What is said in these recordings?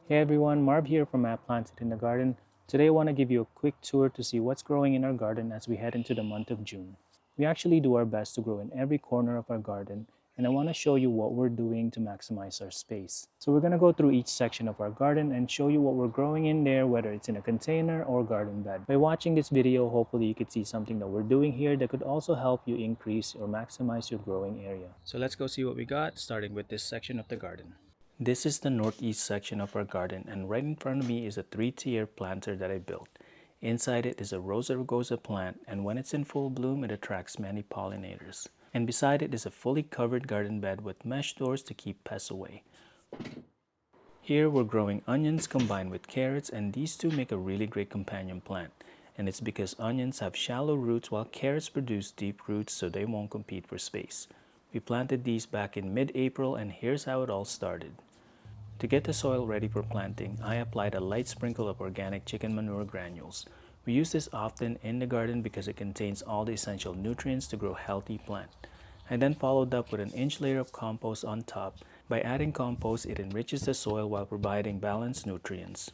Hey everyone, Marv here from App Planted in the Garden. Today I want to give you a quick tour to see what's growing in our garden as we head into the month of June. We actually do our best to grow in every corner of our garden, and I want to show you what we're doing to maximize our space. So we're going to go through each section of our garden and show you what we're growing in there, whether it's in a container or garden bed. By watching this video, hopefully you could see something that we're doing here that could also help you increase or maximize your growing area. So let's go see what we got, starting with this section of the garden. This is the northeast section of our garden, and right in front of me is a 3-tier planter that I built. Inside it is a Rosa rugosa plant, and when it's in full bloom it attracts many pollinators. And beside it is a fully covered garden bed with mesh doors to keep pests away. Here we're growing onions combined with carrots, and these two make a really great companion plant. And it's because onions have shallow roots while carrots produce deep roots, so they won't compete for space. We planted these back in mid-April, and here's how it all started. To get the soil ready for planting, I applied a light sprinkle of organic chicken manure granules. We use this often in the garden because it contains all the essential nutrients to grow healthy plants. I then followed up with an inch layer of compost on top. By adding compost, it enriches the soil while providing balanced nutrients.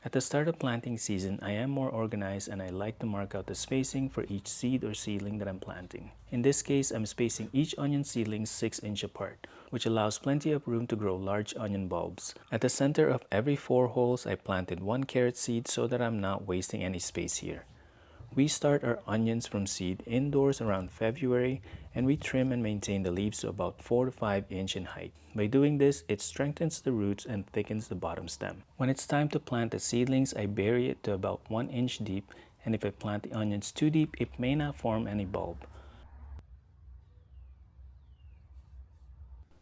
At the start of planting season, I am more organized and I like to mark out the spacing for each seed or seedling that I'm planting. In this case, I'm spacing each onion seedling 6 inches apart, which allows plenty of room to grow large onion bulbs. At the center of every 4 holes, I planted 1 carrot seed so that I'm not wasting any space here. We start our onions from seed indoors around February, and we trim and maintain the leaves to about 4 to 5 inches in height. By doing this, it strengthens the roots and thickens the bottom stem. When it's time to plant the seedlings, I bury it to about 1 inch deep, and if I plant the onions too deep, it may not form any bulb.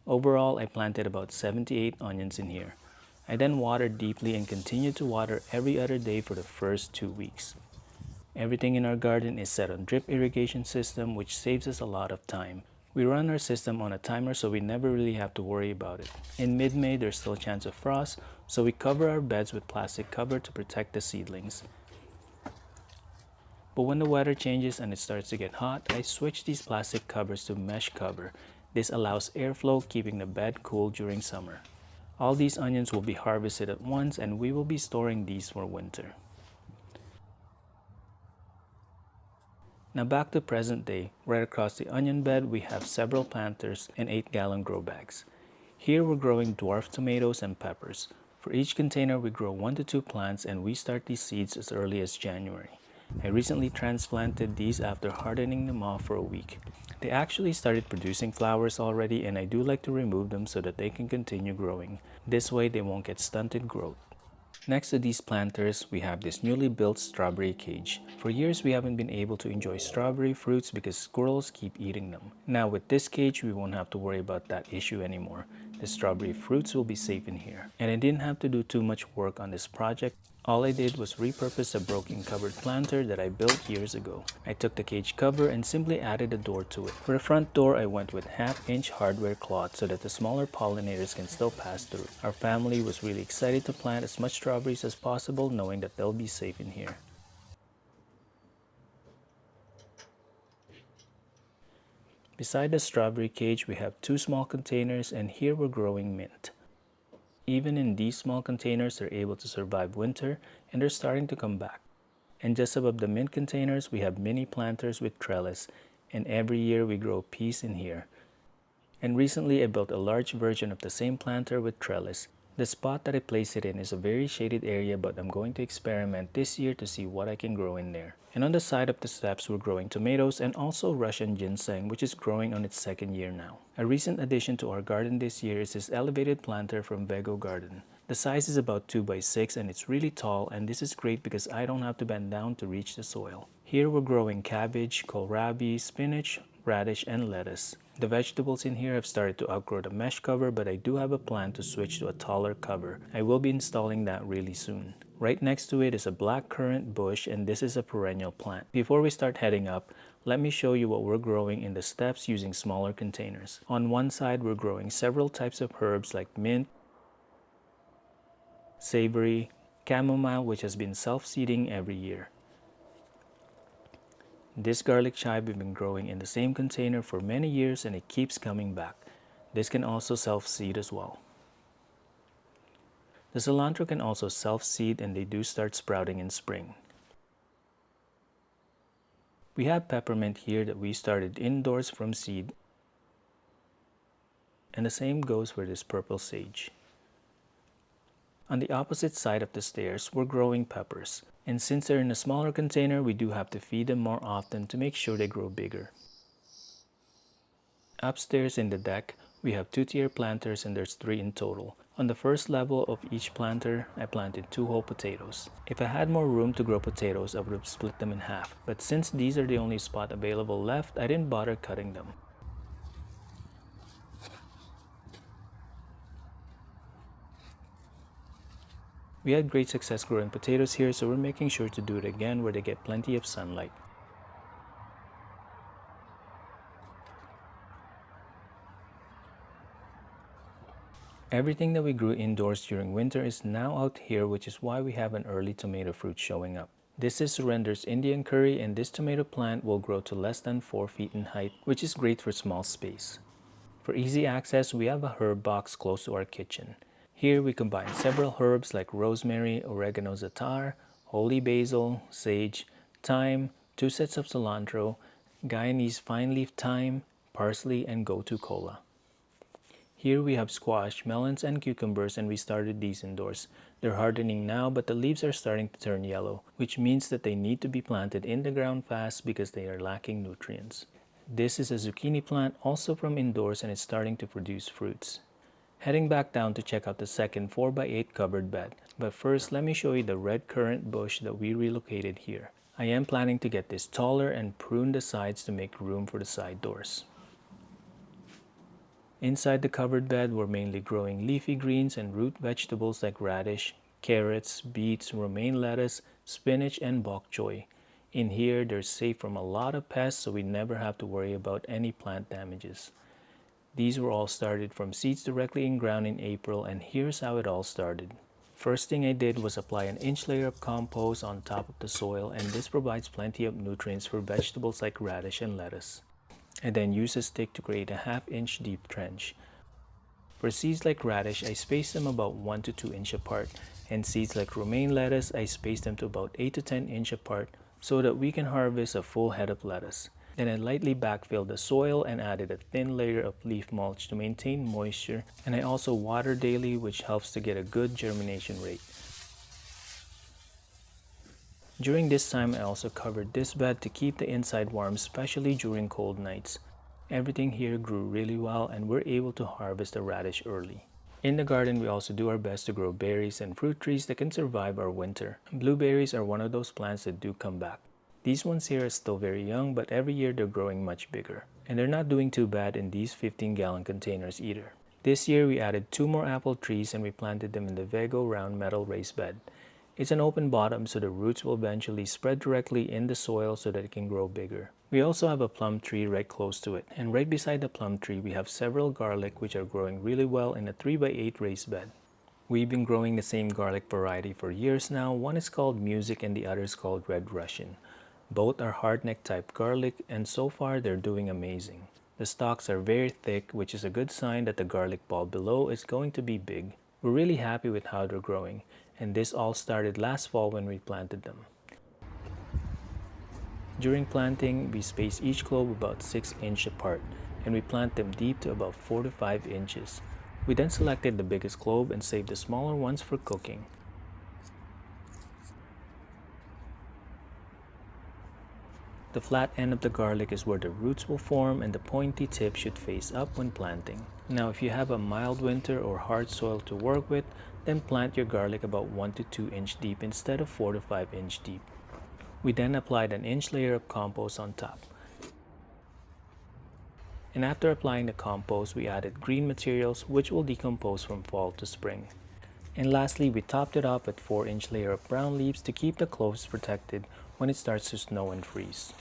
Overall, I planted about 78 onions in here. I then watered deeply and continued to water every other day for the first 2 weeks. Everything in our garden is set on drip irrigation system, which saves us a lot of time. We run our system on a timer, so we never really have to worry about it. In mid-May, there's still a chance of frost, so we cover our beds with plastic cover to protect the seedlings. But when the weather changes and it starts to get hot, I switch these plastic covers to mesh cover. This allows airflow, keeping the bed cool during summer. All these onions will be harvested at once, and we will be storing these for winter. Now back to present day. Right across the onion bed, we have several planters and 8-gallon grow bags. Here we're growing dwarf tomatoes and peppers. For each container, we grow 1 to 2 plants, and we start these seeds as early as January. I recently transplanted these after hardening them off for a week. They actually started producing flowers already, and I do like to remove them so that they can continue growing. This way they won't get stunted growth. Next to these planters, we have this newly built strawberry cage. For years, we haven't been able to enjoy strawberry fruits because squirrels keep eating them. Now with this cage, we won't have to worry about that issue anymore. The strawberry fruits will be safe in here. And I didn't have to do too much work on this project. All I did was repurpose a broken covered planter that I built years ago. I took the cage cover and simply added a door to it. For the front door, I went with half-inch hardware cloth so that the smaller pollinators can still pass through. Our family was really excited to plant as much strawberries as possible, knowing that they'll be safe in here. Beside the strawberry cage, we have 2 small containers, and here we're growing mint. Even in these small containers, they're able to survive winter, and they're starting to come back. And just above the mint containers, we have mini planters with trellis, and every year we grow peas in here. And recently I built a large version of the same planter with trellis. The spot that I place it in is a very shaded area, but I'm going to experiment this year to see what I can grow in there. And on the side of the steps, we're growing tomatoes and also Russian ginseng, which is growing on its 2nd year now. A recent addition to our garden this year is this elevated planter from VEGO garden. The size is about 2 by 6 and it's really tall, and this is great because I don't have to bend down to reach the soil. Here we're growing cabbage, kohlrabi, spinach, radish, and lettuce. The vegetables in here have started to outgrow the mesh cover, but I do have a plan to switch to a taller cover. I will be installing that really soon. Right next to it is a black currant bush, and this is a perennial plant. Before we start heading up, let me show you what we're growing in the steps using smaller containers. On one side, we're growing several types of herbs like mint, savory, chamomile, which has been self-seeding every year. This garlic chive we've been growing in the same container for many years, and it keeps coming back. This can also self-seed as well. The cilantro can also self-seed and they do start sprouting in spring. We have peppermint here that we started indoors from seed, and the same goes for this purple sage. On the opposite side of the stairs, we're growing peppers, and since they're in a smaller container, we do have to feed them more often to make sure they grow bigger. Upstairs in the deck, we have 2-tier planters and there's 3 in total. On the first level of each planter, I planted 2 whole potatoes. If I had more room to grow potatoes, I would have split them in half, but since these are the only spot available left, I didn't bother cutting them. We had great success growing potatoes here, so we're making sure to do it again where they get plenty of sunlight. Everything that we grew indoors during winter is now out here, which is why we have an early tomato fruit showing up. This is Surrender's Indian curry, and this tomato plant will grow to less than 4 feet in height, which is great for small space. For easy access, we have a herb box close to our kitchen. Here we combine several herbs like rosemary, oregano za'atar, holy basil, sage, thyme, 2 sets of cilantro, Guyanese fine leaf thyme, parsley, and gotu kola. Here we have squash, melons, and cucumbers, and we started these indoors. They're hardening now, but the leaves are starting to turn yellow, which means that they need to be planted in the ground fast because they are lacking nutrients. This is a zucchini plant also from indoors, and it's starting to produce fruits. Heading back down to check out the second 4x8 covered bed. But first, let me show you the red currant bush that we relocated here. I am planning to get this taller and prune the sides to make room for the side doors. Inside the covered bed, we're mainly growing leafy greens and root vegetables like radish, carrots, beets, romaine lettuce, spinach, and bok choy. In here, they're safe from a lot of pests, so we never have to worry about any plant damages. These were all started from seeds directly in ground in April, and here's how it all started. First thing I did was apply an inch layer of compost on top of the soil, and this provides plenty of nutrients for vegetables like radish and lettuce. I then use a stick to create a 1/2 inch deep trench. For seeds like radish, I space them about 1 to 2 inch apart, and seeds like romaine lettuce, I space them to about 8 to 10 inch apart so that we can harvest a full head of lettuce. Then I lightly backfilled the soil and added a thin layer of leaf mulch to maintain moisture, and I also water daily, which helps to get a good germination rate. During this time, I also covered this bed to keep the inside warm, especially during cold nights. Everything here grew really well, and we're able to harvest the radish early. In the garden, we also do our best to grow berries and fruit trees that can survive our winter. Blueberries are one of those plants that do come back. These ones here are still very young, but every year they're growing much bigger. And they're not doing too bad in these 15-gallon containers either. This year, we added 2 more apple trees and we planted them in the VEGO round metal raised bed. It's an open bottom, so the roots will eventually spread directly in the soil so that it can grow bigger. We also have a plum tree right close to it, and right beside the plum tree we have several garlic which are growing really well in a 3x8 raised bed. We've been growing the same garlic variety for years now. One is called Music and the other is called Red Russian. Both are hardneck type garlic, and so far they're doing amazing. The stalks are very thick, which is a good sign that the garlic bulb below is going to be big. We're really happy with how they're growing, and this all started last fall when we planted them. During planting, we space each clove about 6 inches apart, and we plant them deep to about 4 to 5 inches. We then selected the biggest clove and saved the smaller ones for cooking. The flat end of the garlic is where the roots will form, and the pointy tip should face up when planting. Now, if you have a mild winter or hard soil to work with, then plant your garlic about 1 to 2 inch deep instead of 4 to 5 inch deep. We then applied an inch layer of compost on top. And after applying the compost, we added green materials which will decompose from fall to spring. And lastly, we topped it off with 4-inch layer of brown leaves to keep the cloves protected when it starts to snow and freeze.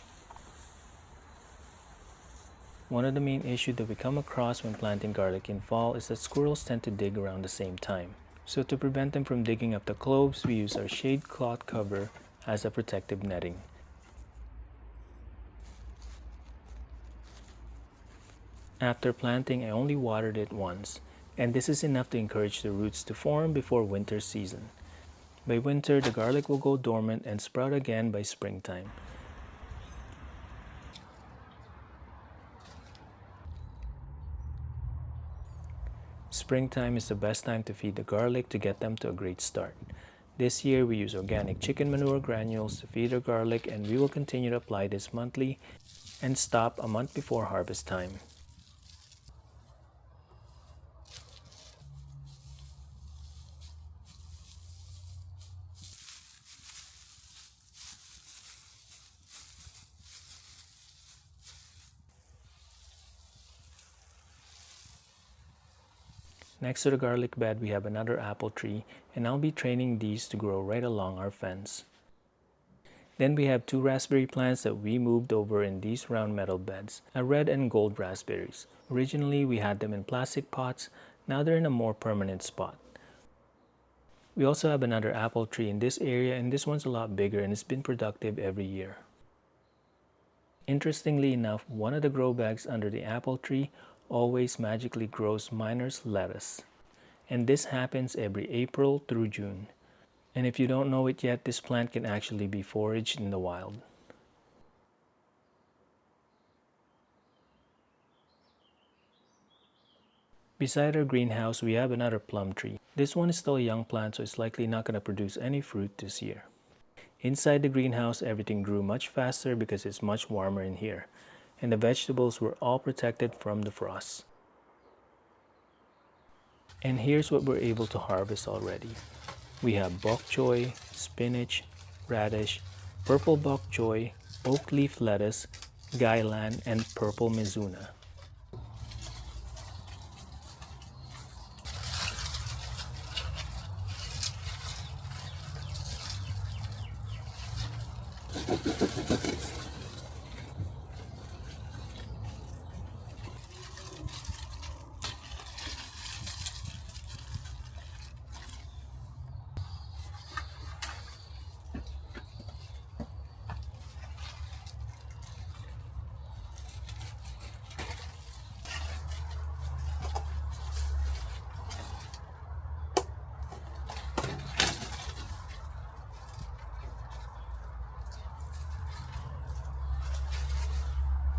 One of the main issues that we come across when planting garlic in fall is that squirrels tend to dig around the same time. So to prevent them from digging up the cloves, we use our shade cloth cover as a protective netting. After planting, I only watered it once, and this is enough to encourage the roots to form before winter season. By winter, the garlic will go dormant and sprout again by springtime. Springtime is the best time to feed the garlic to get them to a great start. This year we use organic chicken manure granules to feed our garlic, and we will continue to apply this monthly and stop a month before harvest time. Next to the garlic bed we have another apple tree, and I'll be training these to grow right along our fence. Then we have two raspberry plants that we moved over in these round metal beds, a red and gold raspberries. Originally we had them in plastic pots, now they're in a more permanent spot. We also have another apple tree in this area, and this one's a lot bigger and it's been productive every year. Interestingly enough, one of the grow bags under the apple tree always magically grows miner's lettuce. And this happens every April through June. And if you don't know it yet, this plant can actually be foraged in the wild. Beside our greenhouse, we have another plum tree. This one is still a young plant, so it's likely not going to produce any fruit this year. Inside the greenhouse, everything grew much faster because it's much warmer in here, and the vegetables were all protected from the frost. And here's what we're able to harvest already. We have bok choy, spinach, radish, purple bok choy, oak leaf lettuce, gailan, and purple mizuna.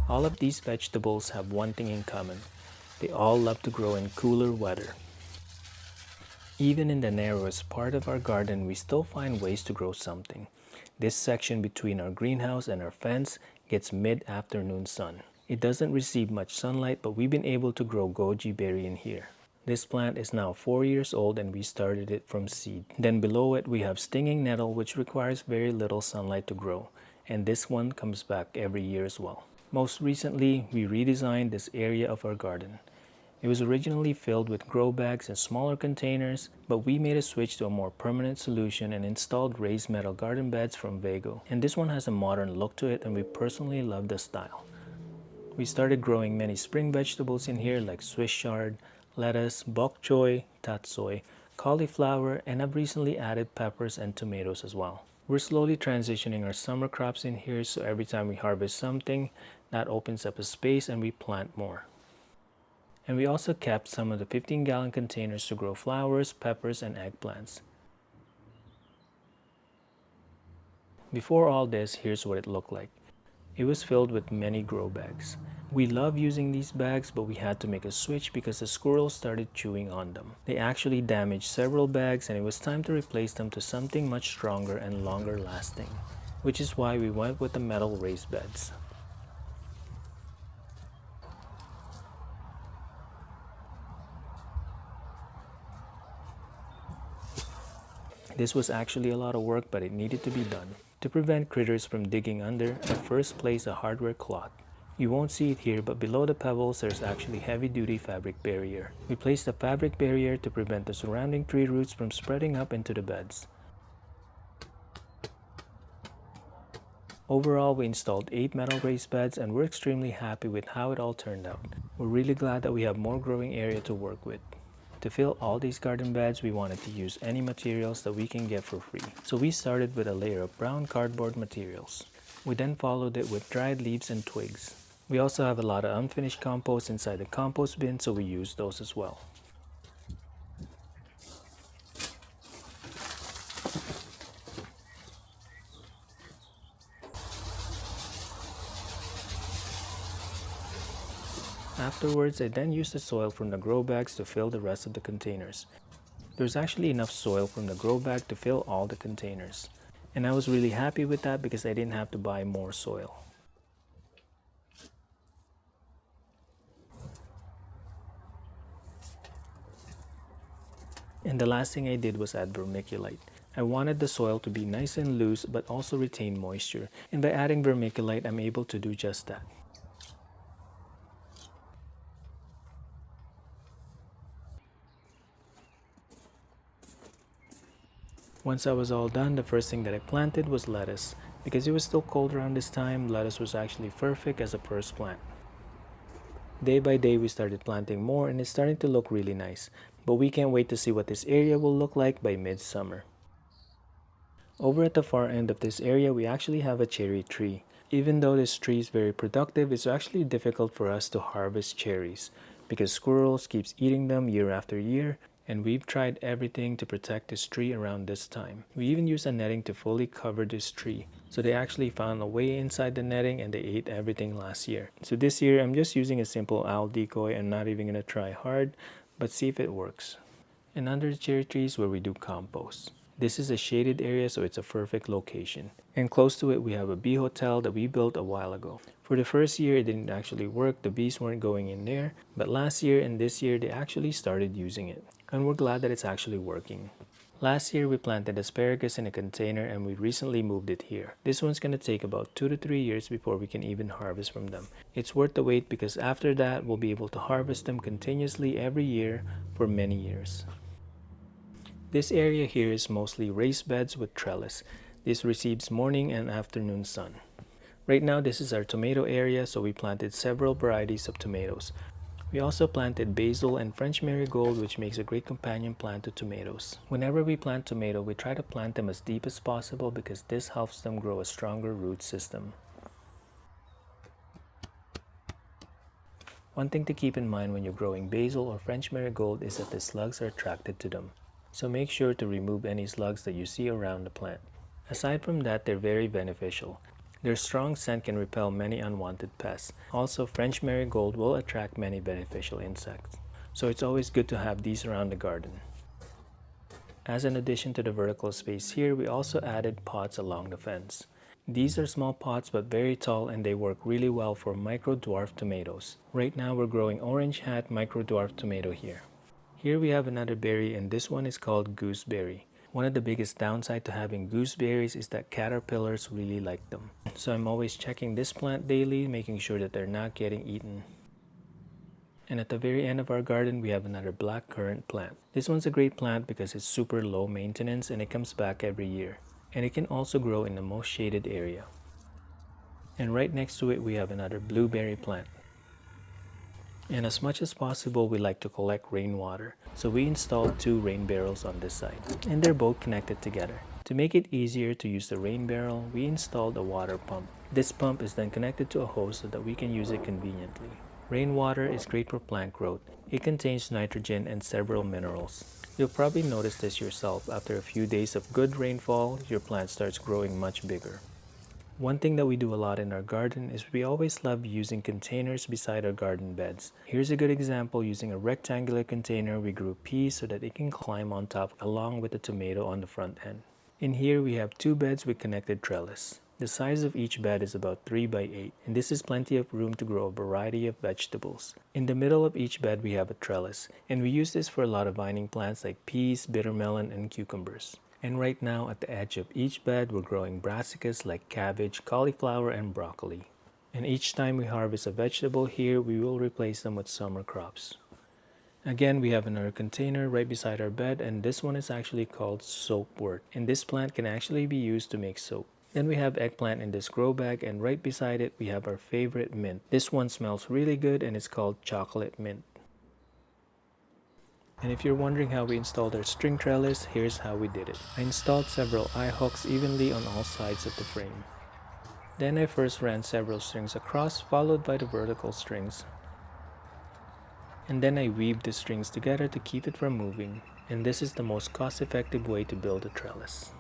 All of these vegetables have one thing in common. They all love to grow in cooler weather. Even in the narrowest part of our garden, we still find ways to grow something. This section between our greenhouse and our fence gets mid-afternoon sun. It doesn't receive much sunlight, but we've been able to grow goji berry in here. This plant is now 4 years old and we started it from seed. Then below it we have stinging nettle, which requires very little sunlight to grow, and this one comes back every year as well. Most recently, we redesigned this area of our garden. It was originally filled with grow bags and smaller containers, but we made a switch to a more permanent solution and installed raised metal garden beds from VEGO. And this one has a modern look to it, and we personally love the style. We started growing many spring vegetables in here like Swiss chard, lettuce, bok choy, tatsoi, cauliflower, and I've recently added peppers and tomatoes as well. We're slowly transitioning our summer crops in here, so every time we harvest something, that opens up a space and we plant more. And we also kept some of the 15-gallon containers to grow flowers, peppers, and eggplants. Before all this, here's what it looked like. It was filled with many grow bags. We love using these bags, but we had to make a switch because the squirrels started chewing on them. They actually damaged several bags, and it was time to replace them to something much stronger and longer lasting, which is why we went with the metal raised beds. This was actually a lot of work, but it needed to be done. To prevent critters from digging under, I first placed a hardware cloth. You won't see it here, but below the pebbles there's actually heavy-duty fabric barrier. We placed a fabric barrier to prevent the surrounding tree roots from spreading up into the beds. Overall, we installed 8 metal raised beds and we're extremely happy with how it all turned out. We're really glad that we have more growing area to work with. To fill all these garden beds, we wanted to use any materials that we can get for free. So we started with a layer of brown cardboard materials. We then followed it with dried leaves and twigs. We also have a lot of unfinished compost inside the compost bin, so we used those as well. Afterwards, I then used the soil from the grow bags to fill the rest of the containers. There's actually enough soil from the grow bag to fill all the containers. And I was really happy with that because I didn't have to buy more soil. And the last thing I did was add vermiculite. I wanted the soil to be nice and loose but also retain moisture, and by adding vermiculite I'm able to do just that. Once I was all done, the first thing that I planted was lettuce. Because it was still cold around this time, lettuce was actually perfect as a first plant. Day by day we started planting more and it's starting to look really nice, but we can't wait to see what this area will look like by midsummer. Over at the far end of this area we actually have a cherry tree. Even though this tree is very productive, it's actually difficult for us to harvest cherries because squirrels keeps eating them year after year, and we've tried everything to protect this tree around this time. We even used a netting to fully cover this tree. So they actually found a way inside the netting and they ate everything last year. So this year I'm just using a simple owl decoy and not even gonna try hard, but see if it works. And under the cherry trees where we do compost. This is a shaded area, so it's a perfect location. And close to it we have a bee hotel that we built a while ago. For the first year it didn't actually work, the bees weren't going in there, but last year and this year they actually started using it. And we're glad that it's actually working. Last year we planted asparagus in a container and we recently moved it here. This one's going to take about 2 to 3 years before we can even harvest from them. It's worth the wait because after that we'll be able to harvest them continuously every year for many years. This area here is mostly raised beds with trellis. This receives morning and afternoon sun. Right now this is our tomato area, so we planted several varieties of tomatoes. We also planted basil and French marigold, which makes a great companion plant to tomatoes. Whenever we plant tomato, we try to plant them as deep as possible because this helps them grow a stronger root system. One thing to keep in mind when you're growing basil or French marigold is that the slugs are attracted to them. So make sure to remove any slugs that you see around the plant. Aside from that, they're very beneficial. Their strong scent can repel many unwanted pests. Also, French marigold will attract many beneficial insects. So it's always good to have these around the garden. As an addition to the vertical space here, we also added pots along the fence. These are small pots but very tall and they work really well for micro dwarf tomatoes. Right now we're growing orange hat micro dwarf tomato here. Here we have another berry and this one is called gooseberry. One of the biggest downside to having gooseberries is that caterpillars really like them. So I'm always checking this plant daily, making sure that they're not getting eaten. And at the very end of our garden, we have another blackcurrant plant. This one's a great plant because it's super low maintenance and it comes back every year. And it can also grow in the most shaded area. And right next to it, we have another blueberry plant. And as much as possible, we like to collect rainwater. So we installed 2 rain barrels on this side, and they're both connected together. To make it easier to use the rain barrel, we installed a water pump. This pump is then connected to a hose so that we can use it conveniently. Rainwater is great for plant growth. It contains nitrogen and several minerals. You'll probably notice this yourself. After a few days of good rainfall, your plant starts growing much bigger. One thing that we do a lot in our garden is we always love using containers beside our garden beds. Here's a good example. Using a rectangular container, we grew peas so that it can climb on top along with the tomato on the front end. In here we have 2 beds with connected trellis. The size of each bed is about 3 by 8, and this is plenty of room to grow a variety of vegetables. In the middle of each bed we have a trellis, and we use this for a lot of vining plants like peas, bittermelon, and cucumbers. And right now at the edge of each bed we're growing brassicas like cabbage, cauliflower, and broccoli. And each time we harvest a vegetable here, we will replace them with summer crops. Again, we have another container right beside our bed, and this one is actually called soapwort. And this plant can actually be used to make soap. Then we have eggplant in this grow bag, and right beside it we have our favorite mint. This one smells really good and it's called chocolate mint. And if you're wondering how we installed our string trellis, here's how we did it. I installed several eye hooks evenly on all sides of the frame. Then I first ran several strings across, followed by the vertical strings. And then I weaved the strings together to keep it from moving. And this is the most cost-effective way to build a trellis.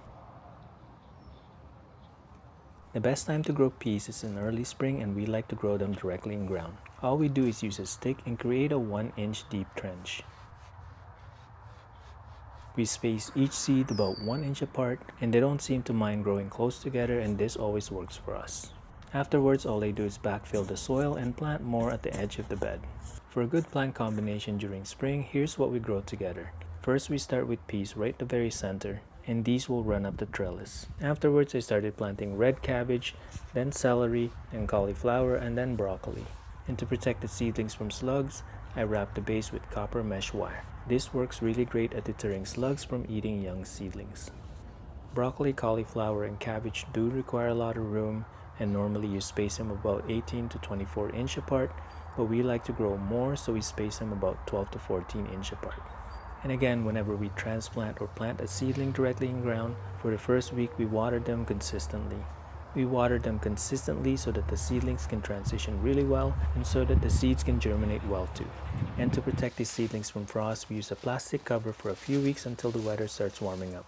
The best time to grow peas is in early spring, and we like to grow them directly in ground. All we do is use a stick and create a 1-inch deep trench. We space each seed about 1 inch apart, and they don't seem to mind growing close together, and this always works for us. Afterwards, all I do is backfill the soil and plant more at the edge of the bed. For a good plant combination during spring, here's what we grow together. First, we start with peas right at the very center, and these will run up the trellis. Afterwards, I started planting red cabbage, then celery, then cauliflower, and then broccoli. And to protect the seedlings from slugs, I wrap the base with copper mesh wire. This works really great at deterring slugs from eating young seedlings. Broccoli, cauliflower, and cabbage do require a lot of room, and normally you space them about 18 to 24 inch apart, but we like to grow more, so we space them about 12 to 14 inch apart. And again, whenever we transplant or plant a seedling directly in ground, for the first week we water them consistently. We water them consistently so that the seedlings can transition really well and so that the seeds can germinate well too. And to protect these seedlings from frost, we use a plastic cover for a few weeks until the weather starts warming up.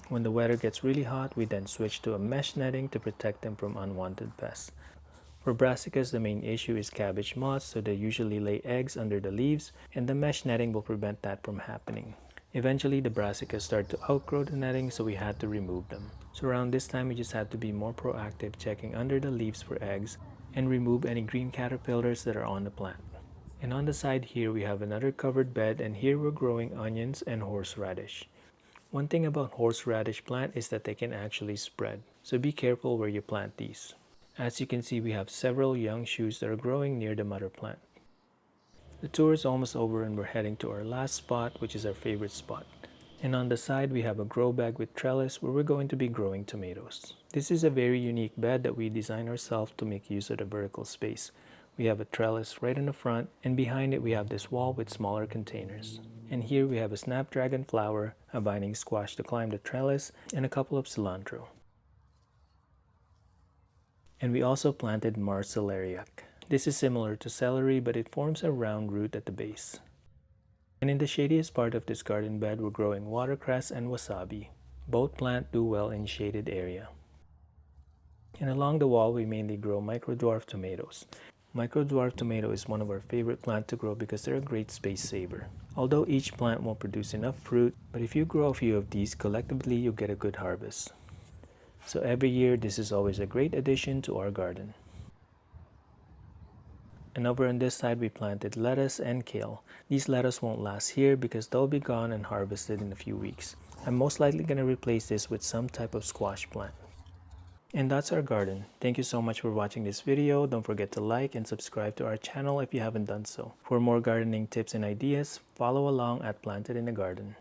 When the weather gets really hot, we then switch to a mesh netting to protect them from unwanted pests. For brassicas, the main issue is cabbage moths, so they usually lay eggs under the leaves, and the mesh netting will prevent that from happening. Eventually, the brassicas start to outgrow the netting, so we had to remove them. So around this time, we just had to be more proactive, checking under the leaves for eggs, and remove any green caterpillars that are on the plant. And on the side here, we have another covered bed, and here we're growing onions and horseradish. One thing about horseradish plant is that they can actually spread, so be careful where you plant these. As you can see, we have several young shoots that are growing near the mother plant. The tour is almost over and we're heading to our last spot, which is our favorite spot. And on the side, we have a grow bag with trellis where we're going to be growing tomatoes. This is a very unique bed that we designed ourselves to make use of the vertical space. We have a trellis right in the front, and behind it we have this wall with smaller containers. And here we have a snapdragon flower, a vining squash to climb the trellis, and a couple of cilantro. And we also planted marcelariac. This is similar to celery, but it forms a round root at the base. And in the shadiest part of this garden bed, we're growing watercress and wasabi. Both plants do well in shaded area. And along the wall, we mainly grow micro-dwarf tomatoes. Micro-dwarf tomato is one of our favorite plants to grow because they're a great space saver. Although each plant won't produce enough fruit, but if you grow a few of these collectively, you'll get a good harvest. So every year, this is always a great addition to our garden. And over on this side, we planted lettuce and kale. These lettuce won't last here because they'll be gone and harvested in a few weeks. I'm most likely going to replace this with some type of squash plant. And that's our garden. Thank you so much for watching this video. Don't forget to like and subscribe to our channel if you haven't done so. For more gardening tips and ideas, follow along at Planted in the Garden.